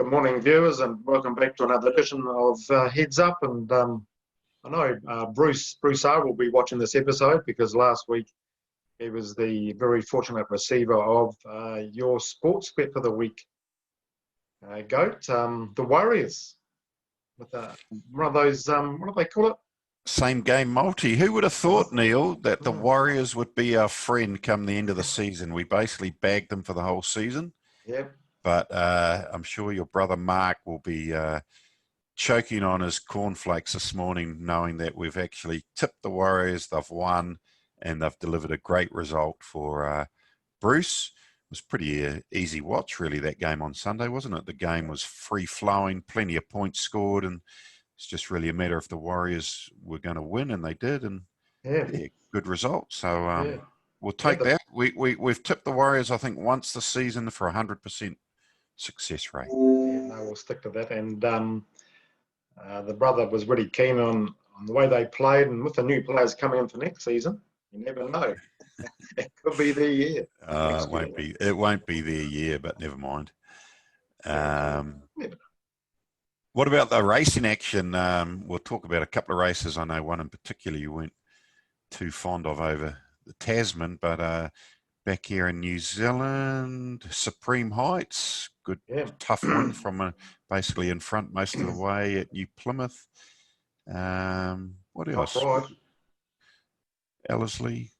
Good morning, viewers, and welcome back to another edition of Heads Up. And I know Bruce R will be watching this episode because last week he was the very fortunate receiver of your sports bet for the week, Goat, the Warriors. With one of those, what do they call it? Same game multi. Who would have thought, Neil, that the Warriors would be our friend come the end of the season? We basically bagged them for the whole season. Yep. But I'm sure your brother Mark will be choking on his cornflakes this morning, knowing that we've actually tipped the Warriors, they've won, and they've delivered a great result for Bruce. It was pretty easy watch, really, that game on Sunday, wasn't it? The game was free-flowing, plenty of points scored, and it's just really a matter if the Warriors were going to win, and they did, and good result. So we'll take that. We've tipped the Warriors, I think, once this season for 100% success rate. Yeah, no, we'll stick to that. And the brother was really keen on the way they played, and with the new players coming in for next season, you never know. It could be their year. It won't be their year, but never mind. What about the racing action? We'll talk about a couple of races. I know one in particular you weren't too fond of over the Tasman, but back here in New Zealand, Supreme Heights, good tough one from basically in front most of the way at New Plymouth. What else? Ellerslie.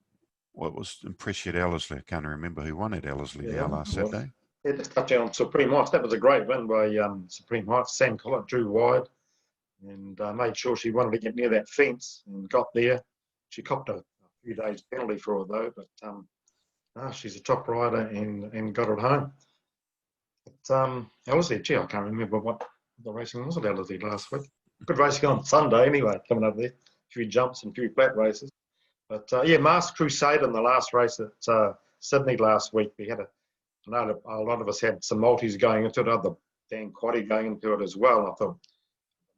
What was impressive at Ellerslie? I can't remember who won at Ellerslie now last Saturday. Yeah, just touch on Supreme Heights. That was a great win by Supreme Heights. Sam Collett drew wide and made sure she wanted to get near that fence and got there. She copped a few days penalty for it though, but she's a top rider and got it home. But Ellerslie, I can't remember what the racing was at Ellerslie last week. Good racing on Sunday anyway, coming up there. A few jumps and a few flat races. But Masked Crusade in the last race at Sydney last week. We had I know a lot of us had some multis going into it, other Dan Quaddy going into it as well. I thought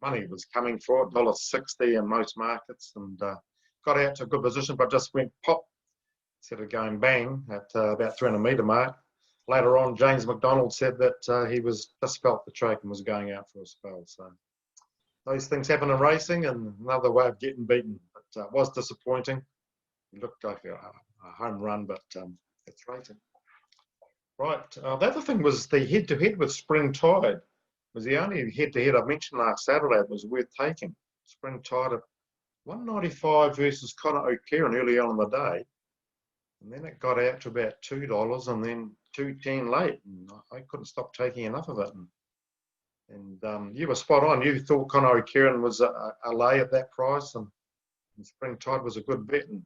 money was coming for it, $1.60 in most markets, and got out to a good position, but just went pop instead of going bang at about 300 metre mark. Later on, James McDonald said that he was just felt the track and was going out for a spell. So those things happen in racing, and another way of getting beaten. But it was disappointing. It looked like a home run, but it's racing. Right. The other thing was the head-to-head with Spring Tide. It was the only head-to-head I mentioned last Saturday. It was worth taking. Spring Tide at $1.95 versus Conor O'Kieran early on in the day. And then it got out to about $2 and then $2.10 late. And I couldn't stop taking enough of it. And you were spot on. You thought Conor O'Kieran was a lay at that price, and Spring Tide was a good bet. And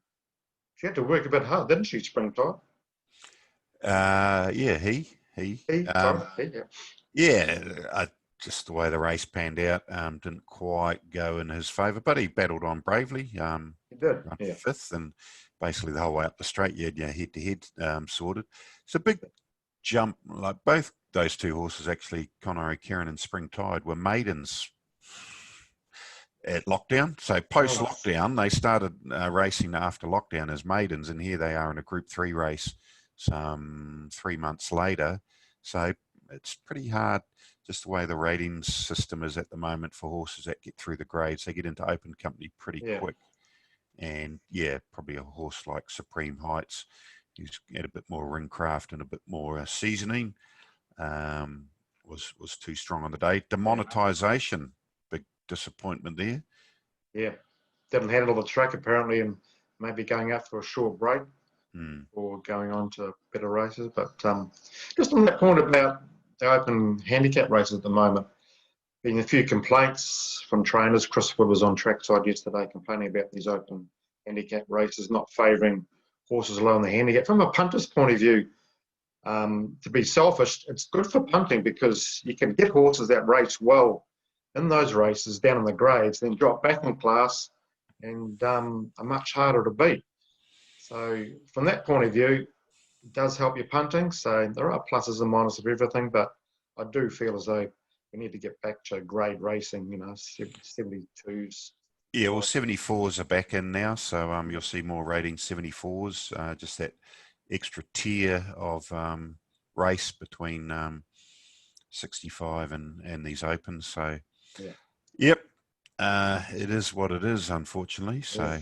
she had to work a bit hard, didn't she, Spring Tide? Just the way the race panned out didn't quite go in his favour, but he battled on bravely. He did, fifth, and basically the whole way up the straight, you had your head-to-head sorted. It's a big jump. Like both those two horses, actually, Conor O'Kieran and Spring Tide, were maidens at lockdown. So post-lockdown, they started racing after lockdown as maidens, and here they are in a Group 3 race some 3 months later. So it's pretty hard, just the way the ratings system is at the moment for horses that get through the grades. They get into open company pretty quick. And probably a horse like Supreme Heights, who's had a bit more ring craft and a bit more seasoning, was too strong on the day. Demonetisation, big disappointment there. Yeah, didn't handle the track apparently, and maybe going out for a short break or going on to better races. But just on that point about the open handicap races at the moment, being a few complaints from trainers. Chris Wood was on trackside yesterday complaining about these open handicap races not favouring horses low in the handicap. From a punter's point of view, to be selfish, it's good for punting because you can get horses that race well in those races down in the grades, then drop back in class and are much harder to beat. So from that point of view, it does help your punting. So there are pluses and minuses of everything, but I do feel as though we need to get back to grade racing, 72s. Yeah, well, 74s are back in now, so you'll see more rating 74s, just that extra tier of race between 65 and these opens. So, Yeah. yep, it is what it is, unfortunately. So, Yeah.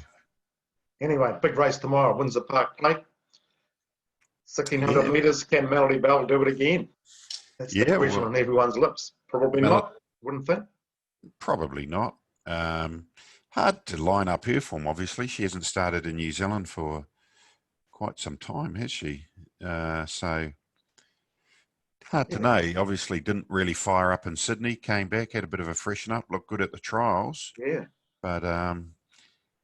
Anyway, big race tomorrow, Windsor Park Plate. 1,600 metres. Can Melody Bell do it again? That's the question well, on everyone's lips. Probably not, wouldn't think. Probably not. Hard to line up her form, obviously. She hasn't started in New Zealand for quite some time, has she? So hard to know. Obviously didn't really fire up in Sydney, came back, had a bit of a freshen up, looked good at the trials. Yeah. But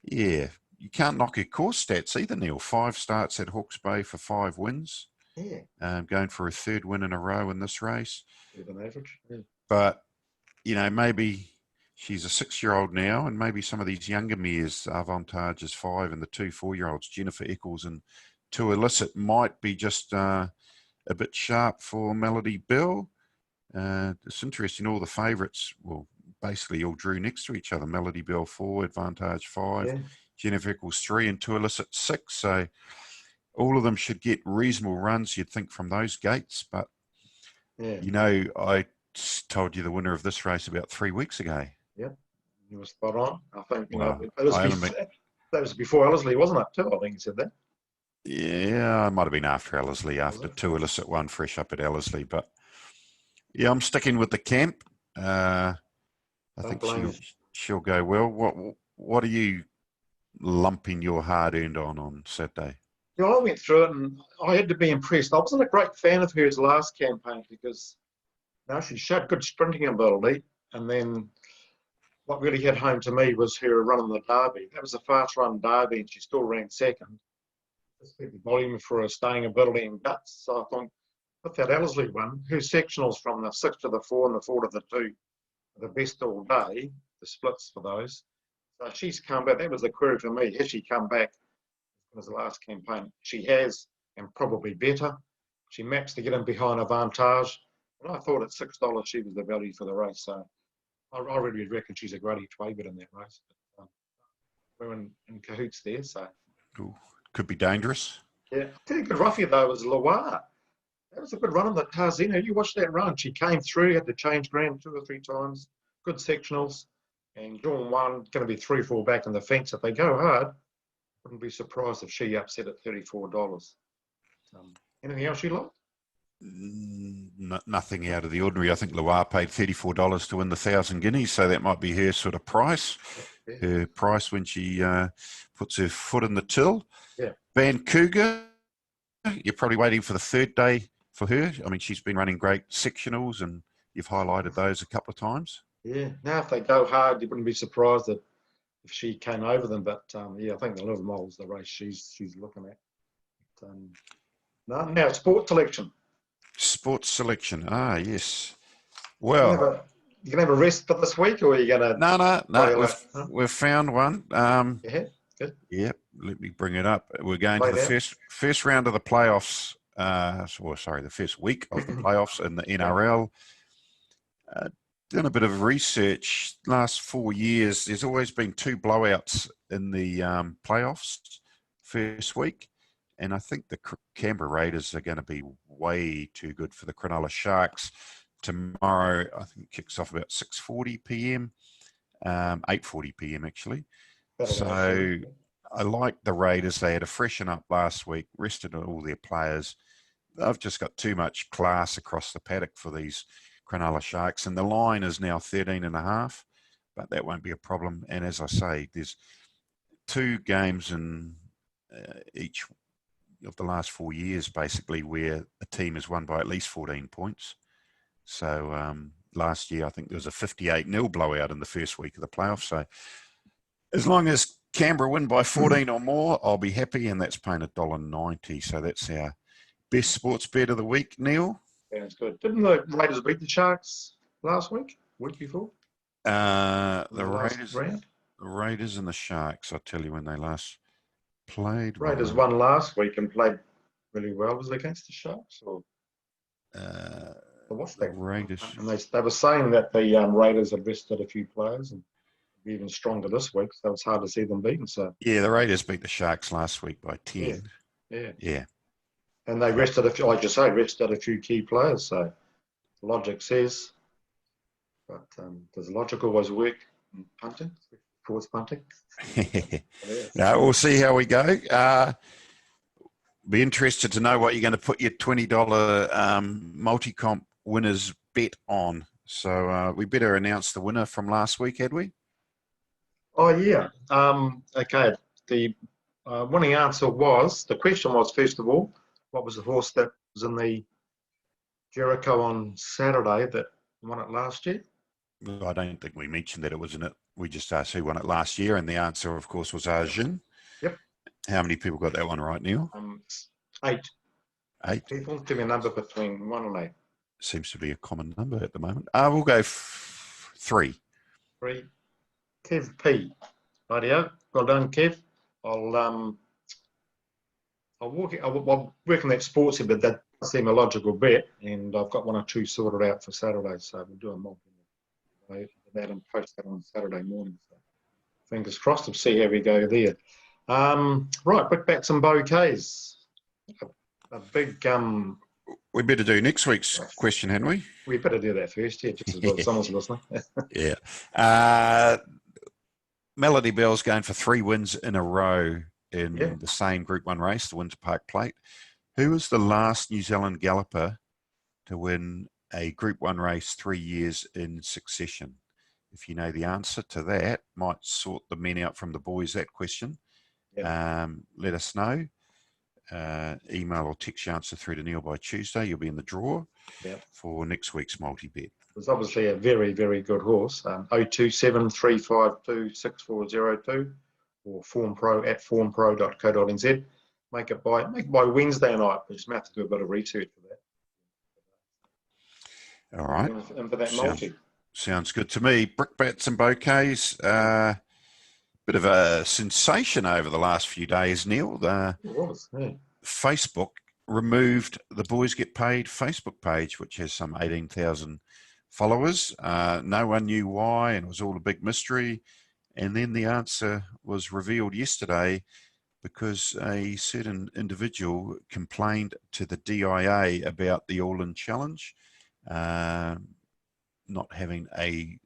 yeah, you can't knock her course stats either, Neil. 5 starts at Hawke's Bay for 5 wins. Yeah. Going for a 3rd win in a row in this race. Even average. Yeah. But, maybe she's a 6-year-old now, and maybe some of these younger mares, Avantage is 5, and the 2 4-year-olds, Jennifer Eccles and To Illicit, might be just a bit sharp for Melody Bell. It's interesting, all the favourites, well, basically all drew next to each other. Melody Bell 4, Advantage 5, Jennifer Eccles 3, and To Illicit 6. So all of them should get reasonable runs, you'd think, from those gates. But, I told you the winner of this race about 3 weeks ago. Yep, you were spot on. I think that was before Ellerslie, wasn't it? Too, I think you said that. Yeah, it might have been after Ellerslie, after To Illicit one fresh up at Ellerslie. But yeah, I'm sticking with the camp. I think she'll go well. What are you lumping your hard earned on Saturday? I went through it and I had to be impressed. I wasn't a great fan of hers last campaign because she showed good sprinting ability, and then what really hit home to me was her run in the Derby. That was a fast run Derby, and she still ran second. Just the volume for her staying ability and guts. So I thought, with that Ellerslie one, her sectionals from the 6 to the 4 and the 4 to the 2 are the best all day, the splits for those. So she's come back. That was the query for me. Has she come back as the last campaign? She has, and probably better. She matched to get in behind Avantage. And I thought at $6 she was the value for the race. So I really reckon she's a great each way bet in that race. But, we're in cahoots there. So could be dangerous. Yeah. I think a good roughie though was Loire. That was a good run on the Tarzina. You watched that run. She came through, had to change ground 2 or 3 times. Good sectionals. And Dawn 1 going to be 3-4 back in the fence. If they go hard, wouldn't be surprised if she upset at $34. Anything else you like? Nothing out of the ordinary. I think Loire paid $34 to win the 1,000 guineas, so that might be her sort of price. Yeah. Her price when she puts her foot in the till. Yeah. Vancouver, you're probably waiting for the 3rd day for her. I mean, she's been running great sectionals, and you've highlighted those a couple of times. Yeah. Now, if they go hard, you wouldn't be surprised that if she came over them. But I think the Little Mole's the race she's looking at. Now, sports selection. Sports selection. Yes. Well, you gonna have a rest for this week, or are you gonna? No. We've found one. Yeah. Good. Yep. Let me bring it up. We're going to the first round of the playoffs. The first week of the playoffs in the NRL. Done a bit of research. Last 4 years, there's always been 2 blowouts in the playoffs first week. And I think the Canberra Raiders are going to be way too good for the Cronulla Sharks. Tomorrow, I think it kicks off about 6:40 p.m, 8:40 p.m. actually. So I like the Raiders. They had a freshen up last week, rested all their players. They've just got too much class across the paddock for these Cronulla Sharks. And the line is now 13.5, but that won't be a problem. And as I say, there's 2 games in each of the last 4 years, basically, where a team has won by at least 14 points. So last year, I think there was a 58-0 blowout in the first week of the playoffs. So as long as Canberra win by 14 or more, I'll be happy, and that's paying $1.90. So that's our best sports bet of the week, Neil. Sounds good. Didn't the Raiders beat the Sharks last week before? The Raiders and the Sharks, I'll tell you when they last played. Raiders won last week and played really well. Was it against the Sharks? Or what's that? Raiders. And they were saying that the Raiders had rested a few players and be even stronger this week, so it's hard to see them beaten. So yeah, the Raiders beat the Sharks last week by 10. Yeah. And they rested a few, like you say, a few key players. So logic says. But does logic always work in punting, towards punting? No, we'll see how we go. Be interested to know what you're going to put your $20 multi-comp winners bet on. So we better announce the winner from last week, had we? Oh, yeah. Okay. The winning answer was, the question was, first of all, what was the horse that was in the Jericho on Saturday that won it last year? I don't think we mentioned that it was in it. We just asked who won it last year, and the answer, of course, was Arjun. Yep. How many people got that one right, Neil? 8. 8. People, give me a number between 1 and 8. Seems to be a common number at the moment. We'll go 3. 3. Kev P. Rightio. Well done, Kev. I'll work on that sports here, but that does seem a logical bet, and I've got 1 or 2 sorted out for Saturday, so we'll do a multi that and post that on Saturday morning. So fingers crossed. We'll see how we go there. Right, brickbats and bouquets. A big we better do next week's question, hadn't we? We better do that first, yeah, just as well as someone's listening. Yeah. Melody Bell's going for 3 wins in a row in the same Group 1 race, the Winter Park Plate. Who was the last New Zealand galloper to win a Group 1 race 3 years in succession? If you know the answer to that, might sort the men out from the boys that question. Let us know. Email or text your answer through to Neil by Tuesday. You'll be in the draw for next week's multi-bet. It was obviously a very, very good horse. 027 352 6402 or formpro@formpro.co.nz. Make it by Wednesday night. We just have to do a bit of research for that. All right. And for that multi. Sounds good to me. Brickbats and bouquets. Bit of a sensation over the last few days, Neil. It was, yeah. Facebook removed the Boys Get Paid Facebook page, which has some 18,000 followers. No one knew why, and it was all a big mystery. And then the answer was revealed yesterday because a certain individual complained to the DIA about the All-In Challenge not having a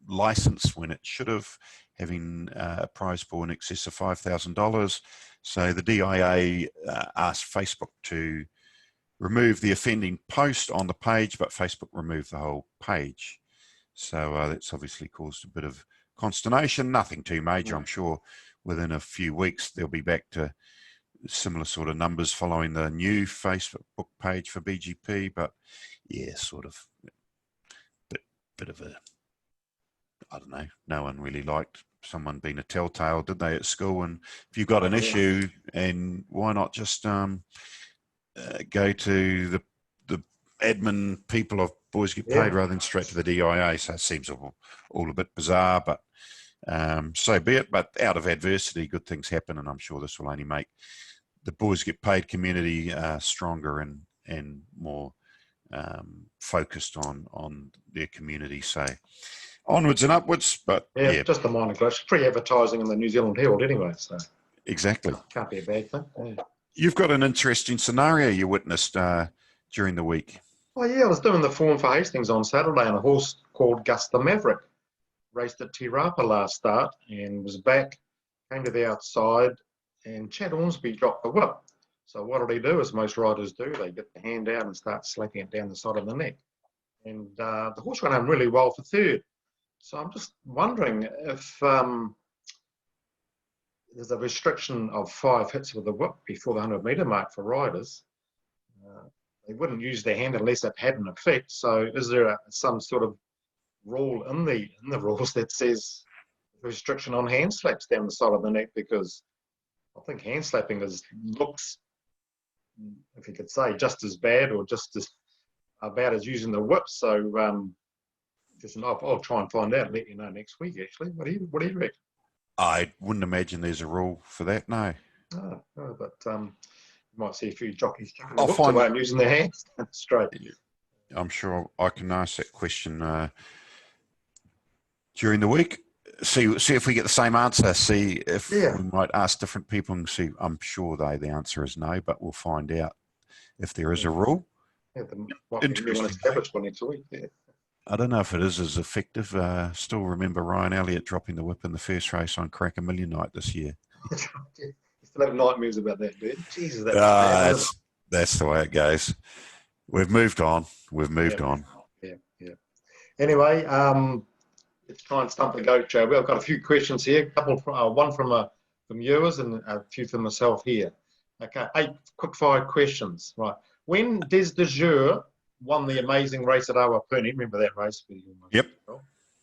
license when it should have, having a prize pool in excess of $5,000. So the DIA asked Facebook to remove the offending post on the page, but Facebook removed the whole page. So that's obviously caused a bit of consternation. Nothing too major. I'm sure within a few weeks they'll be back to similar sort of numbers following the new Facebook page for BGP. But yeah, sort of bit of a, I don't know, no one really liked someone being a telltale, did they, at school? And if you've got an issue, and why not just go to the admin people of Boys Get Paid rather than straight to the DIA? So it seems all a bit bizarre, but so be it. But out of adversity, good things happen, and I'm sure this will only make the Boys Get Paid community stronger and more focused on their community. So onwards and upwards. But yeah, just a minor glitch. Free advertising in the New Zealand Herald anyway, so exactly, can't be a bad thing. You've got an interesting scenario you witnessed during the week. Oh yeah, I was doing the form for Hastings on Saturday, and a horse called Gus the Maverick raced at Te Rapa last start and was back, came to the outside, and Chad Ormsby dropped the whip. So what did he do, as most riders do? They get the hand out and start slapping it down the side of the neck. And the horse ran home really well for third. So I'm just wondering if there's a restriction of 5 hits with the whip before the 100-metre mark for riders. They wouldn't use their hand unless it had an effect. So is there some sort of rule in the rules that says restriction on hand slaps down the side of the neck? Because I think hand slapping looks, if you could say, just as bad or just as bad as using the whip. So I'll try and find out and let you know next week, actually. What do you reckon? I wouldn't imagine there's a rule for that, no. No, but you might see a few jockeys I'll find away and using their hands straight. I'm sure I can ask that question during the week. See if we get the same answer. See if we might ask different people and see. I'm sure the answer is no, but we'll find out if there is a rule. Yeah, might be a new one Interesting. established by next week. Yeah. I don't know if it is as effective. Still remember Ryan Elliott dropping the whip in the first race on Crack a Million night this year. You still have nightmares about that, dude. Jesus, that was bad, Ah, wasn't it? that's the way it goes. We've moved on. We've moved Yeah, on. yeah. Anyway, let's try and stump the goat, Joe. We've got a few questions here. A couple, one from viewers and a few from myself here. Okay, 8 quick-fire questions. Right. When Des de Jure won the amazing race at Awapuni, remember that race? Yep.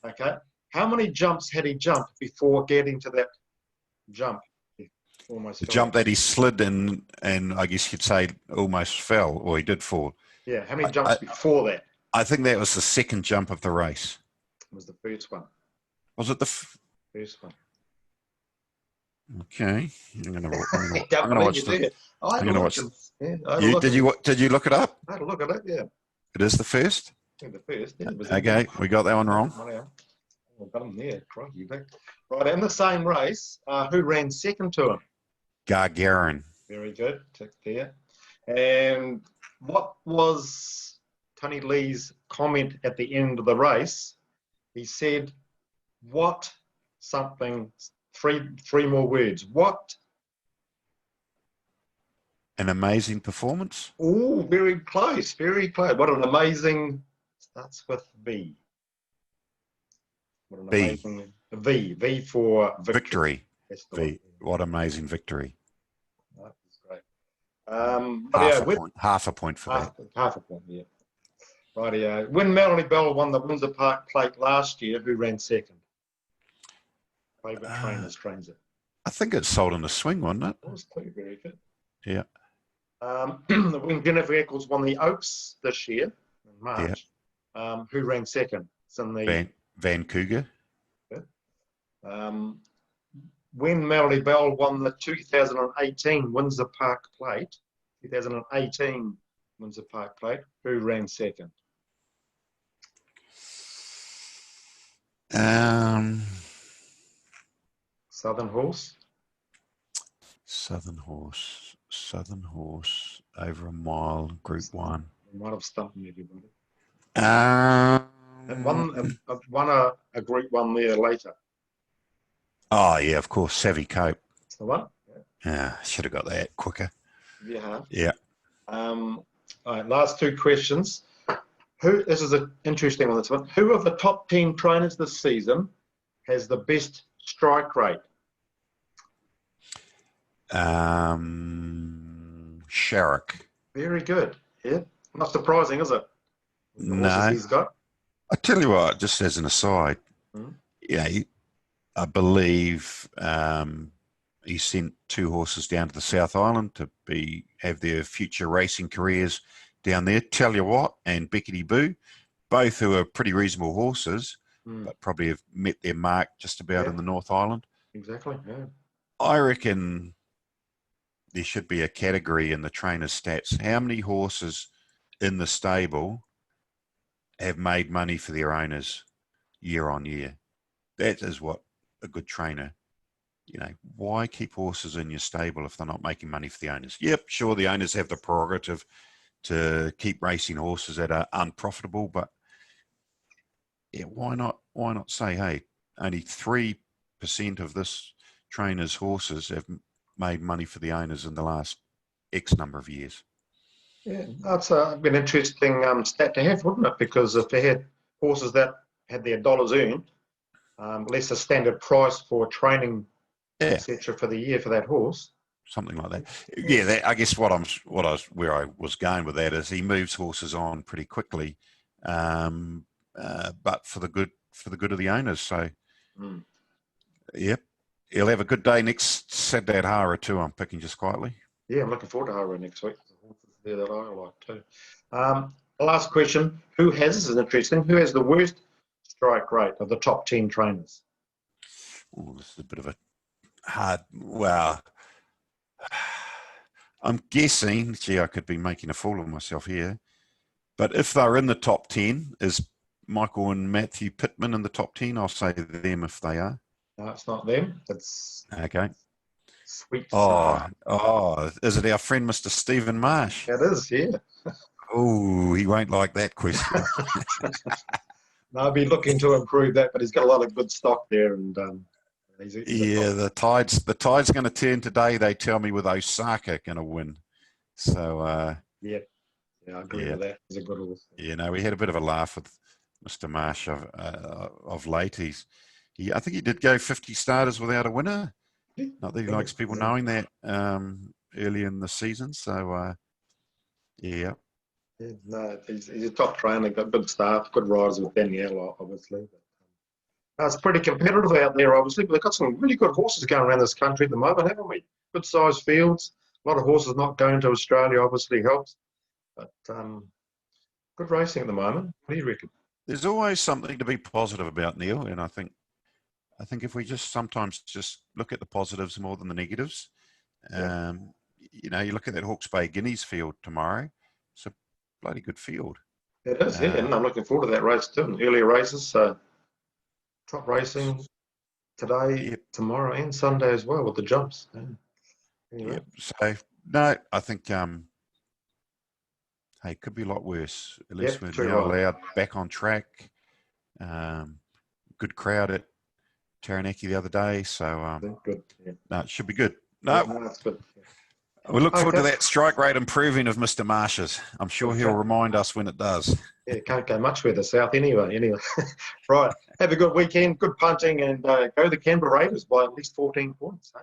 Okay. How many jumps had he jumped before getting to that jump? He almost The fell jump off. that he slid and I guess you'd say almost fell, or he did fall. Yeah, how many jumps before that? I think that was the second jump of the race. It was the first one. Was it the First one. Okay, I'm gonna Don't watch believe you, the. do. I I'm gonna watch. Did you look it up? I had a look at it. Yeah, It is the first. I think the first. Yeah, it was Okay, we got that one wrong. I've got him there. Crikey, right, in the same race, who ran second to him? Gargarin. Very good. Tick there. And what was Tony Lee's comment at the end of the race? He said, "What something." Three more words. What? An amazing performance. Oh, very close. Very close. What an amazing. Starts with V. What an amazing V. V for victory. V. What amazing victory. That's great. Half a point for that. Half a point, yeah. Rightio. When Melanie Bell won the Windsor Park Plate last year, who ran second? Favourite trainers trains it. I think it's sold in the swing, wasn't it? That was clear, very good. Yeah. When Jennifer Eccles won the Oaks this year in March, who ran second? It's in the Vancouver. When Melody Bell won the 2018 Windsor Park Plate, 2018 Windsor Park Plate, who ran second? Southern Horse. Southern Horse, over a mile, Group 1. Might have stumped me, everybody. And won a Group 1 there later. Oh, yeah, of course, Savvy Cope. That's the one. Yeah, should have got that quicker. Yeah. Yeah. All right, last 2 questions. This is an interesting one, this one. Who of the top 10 trainers this season has the best strike rate? Sharrock. Very good. Yeah. Not surprising, is it? No. He's got. I tell you what, just as an aside, I believe he sent 2 horses down to the South Island to have their future racing careers down there. Tell you what, and Beckety Boo, both who are pretty reasonable horses, but probably have met their mark just about in the North Island. Exactly. Yeah. I reckon there should be a category in the trainer's stats. How many horses in the stable have made money for their owners year on year? That is what a good trainer, why keep horses in your stable if they're not making money for the owners? Yep, sure, the owners have the prerogative to keep racing horses that are unprofitable, but why not say, hey, only 3% of this trainer's horses have made money for the owners in the last X number of years. Yeah, that's been an interesting stat to have, wouldn't it? Because if they had horses that had their dollars earned, less a standard price for training, etc., for the year for that horse. Something like that. Yeah, I guess where I was going with that is he moves horses on pretty quickly, but for the good of the owners. So, yep, he'll have a good day next Saturday at Hara too. I'm picking just quietly. Yeah, I'm looking forward to Hara next week. The horses there that I like too. Last question: this is interesting. Who has the worst strike rate of the top 10 trainers? Oh, this is a bit of a hard. Well, I'm guessing. Gee, I could be making a fool of myself here. But if they're in the top 10, is Michael and Matthew Pittman in the top 10? I'll say them if they are. No, it's not them. It's okay. Sweet. Oh, is it our friend Mr. Stephen Marsh? It is, yeah. Oh, he won't like that question. No, I'll be looking to improve that, but he's got a lot of good stock there, and he's a Yeah, top. the tide's going to turn today. They tell me with Osaka going to win. So Yeah, yeah, I agree yeah, with that. He's a good horse. we had a bit of a laugh with Mr. Marsh of late. I think he did go 50 starters without a winner. Yeah, Not that he yeah, likes people yeah. knowing that early in the season. So yeah, Yeah, no, he's a top trainer, got good staff, good riders with Danielle, obviously. It's pretty competitive out there, obviously, but they've got some really good horses going around this country at the moment, haven't we? Good sized fields. A lot of horses not going to Australia obviously helps, but good racing at the moment. What do you reckon? there's always something to be positive about, Neil. And I think if we just sometimes just look at the positives more than the negatives, Yeah, you look at that Hawke's Bay Guineas field tomorrow. It's a bloody good field. it is, yeah, Uh, and I'm looking forward to that race too. And earlier races, so top racing today, yep, tomorrow, and Sunday as well with the jumps. Yeah. Anyway, yep. So no, I think hey, it could be a lot worse. At yeah, least we're too now right. allowed back on track. Um, Good crowd at Taranaki the other day, so Good. Yeah, no, it should be good. yeah, No, no, that's good. we look forward to Okay, that strike rate improving of Mr. Marshes. I'm sure he'll okay. remind us when it does. Yeah, can't go much further south anyway. Anyway, right. Have a good weekend, good punting, and go the Canberra Raiders by at least 14 points. Eh?